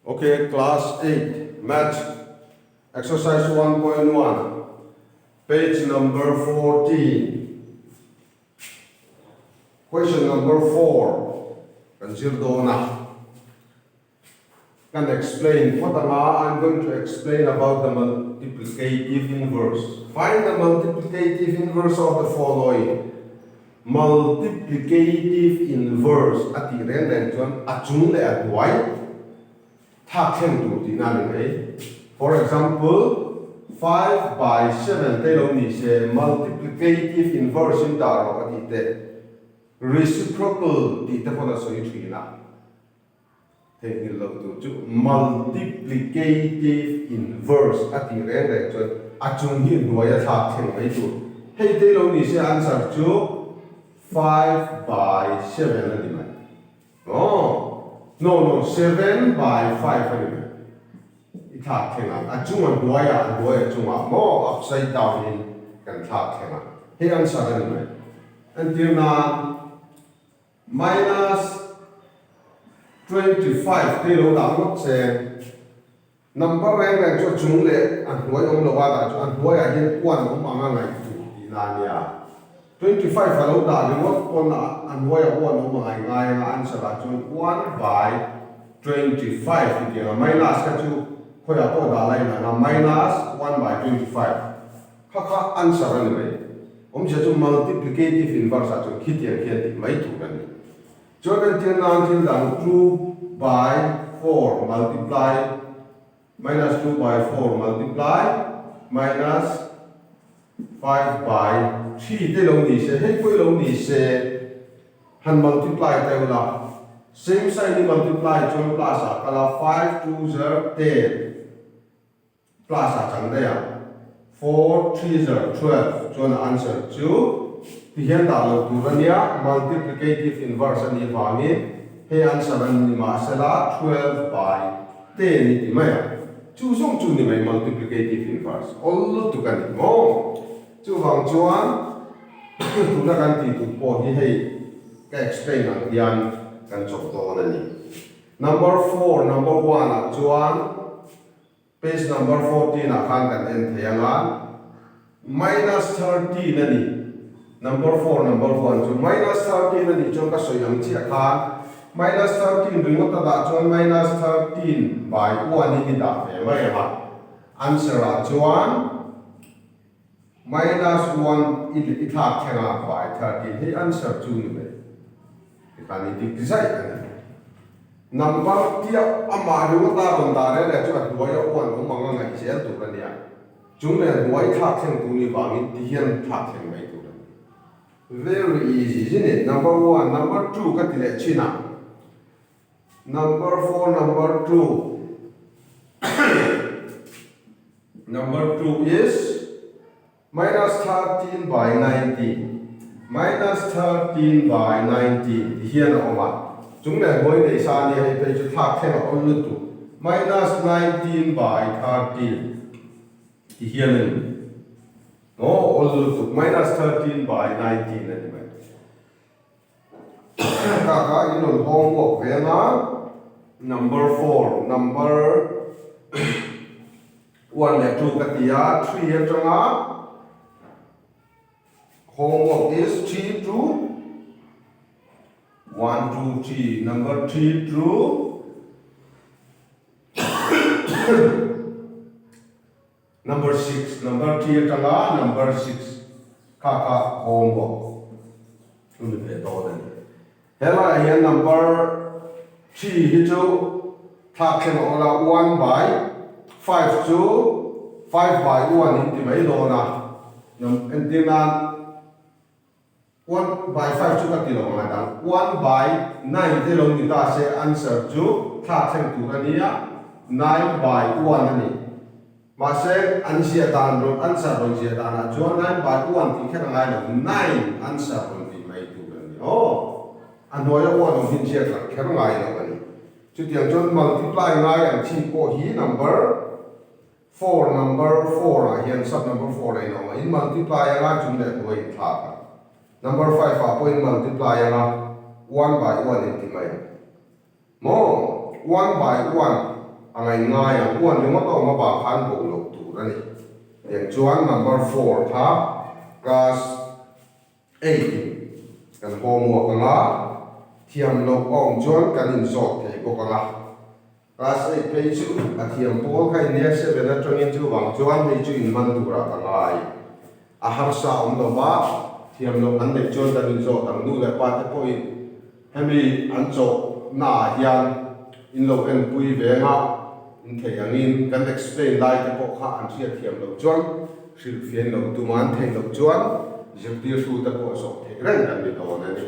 Okay, class 8, math, exercise 1.1, page number 14. Question number 4. Consider now. Can explain what I'm going to explain about the multiplicative inverse. Find the multiplicative inverse of the following. Multiplicative inverse at the end and achung le at y. For example, 5 by 7 is multiplicative inverse in the reciprocal multiplicative inverse at the end answer to 5 by 7 No, 7 by 5 anyway. It had tenga. A junga duaya junga more upside down in can talk tenga. He answered anyway. Until now, minus 25 kilo down say number rank cho chung le and duaya lo wada and duaya hin one manga ngai tu inania. 25 hello da what on and why one answer 1 by 25 again minus ka chu khoya po da lai na minus 1 by 25 kha answer anyway je chu multiplicative inverse chu khitian khian mai tu kan cho kan tian na til dang 2 by 4 multiply minus 2 by 4 multiply minus 5 by 3 te long ni se hey koi long ni se han multiply ta la same sign ni multiply chon plus a kala 5 2 0 10 plus a chang da ya 4 3 0 12 chon answer chu ti hian da lo tu ran ya multiplicative inverse ni wa ni he answer ni ma se la 12 by 10 ni ti ma ya chu song chu ni mai multiplicative inverse all tu kan ni mo chu wang chuan tu la kan ti tu po hi hei ka explain ang yan kan chok to na ni number 4 number 1 at chuan page number 14 a khan kan en thayanga minus 30 na ni number 4 number 1 chu minus 30 na ni chon ka soyang chi a khan minus 13 ringot ta da chuan minus 13 by 1 ni da fe mai ha answer a chuan minus 1 it had tenga by 13 he answer 2 ni me ikani dik design number tia amaru ta ron da re le chu duai on mo manga ngai se tu ran ya chung le duai tha theng tu ni ba min ti hian tha theng mai tu ran very easy isn't it number 1 number 2 ka ti le china number 4 number 2 number 2 is minus 13 by 19 minus 13 by 19 here oma chúng này ngồi để xa như hay bây giờ thác thêm một con lươn tụ minus 19 by 13 here nên no all lươn tụ minus 13 by 19 này vậy cả in on homework về na number 4 number 1 และ 2 cái tia 3 here trong á homework is 3 to 1 2 3 number 3 to number 6 number 3 tanga number 6 kaka homework uni pe to den hela here number 3 hi chu thak chen ola 1 by 5 to 5 by 1 in ti mai do na and then 1 by 5 chu ka ti lo ma dang 1 by 9 te lo ni ta se answer chu tha theng tu ka ni ya 9 by 1 ani ma se an sia dan ro answer ro sia dan na chu 9 by 1 ti kha ngai lo 9 answer ro ti mai tu ka ni an do ya 1 hin sia ka kha ngai lo ka ni chu tiang chon multiply ngai an chi ko hi number 4 number 4 a hian sub number 4 ai no in multiply nga chung le tu ai tha number 5 point multiply 1 by 1 in timai mo 1 by 1 angai ngai ang kuan ni mo to ma ba khan bo lo tu ra ni yang chuan number 4 tha class 8 kan homework nga thiam lo ong chuan kan in zot thei bo ka nga class 8 page chu a thiam pol khai ne 7 atangin chu wang chuan hei chu in man tu ra ka ngai a har sa om lo ba thiam lo an de chuan kan in zot ang nu le pa te po in hemi an cho na hian in lo en pui ve nga in thei angin kan explain lai te po kha an thia thiam lo chuan sil fian lo tu man thei lo chuan zirtir su te po so thei ren kan ni to na ni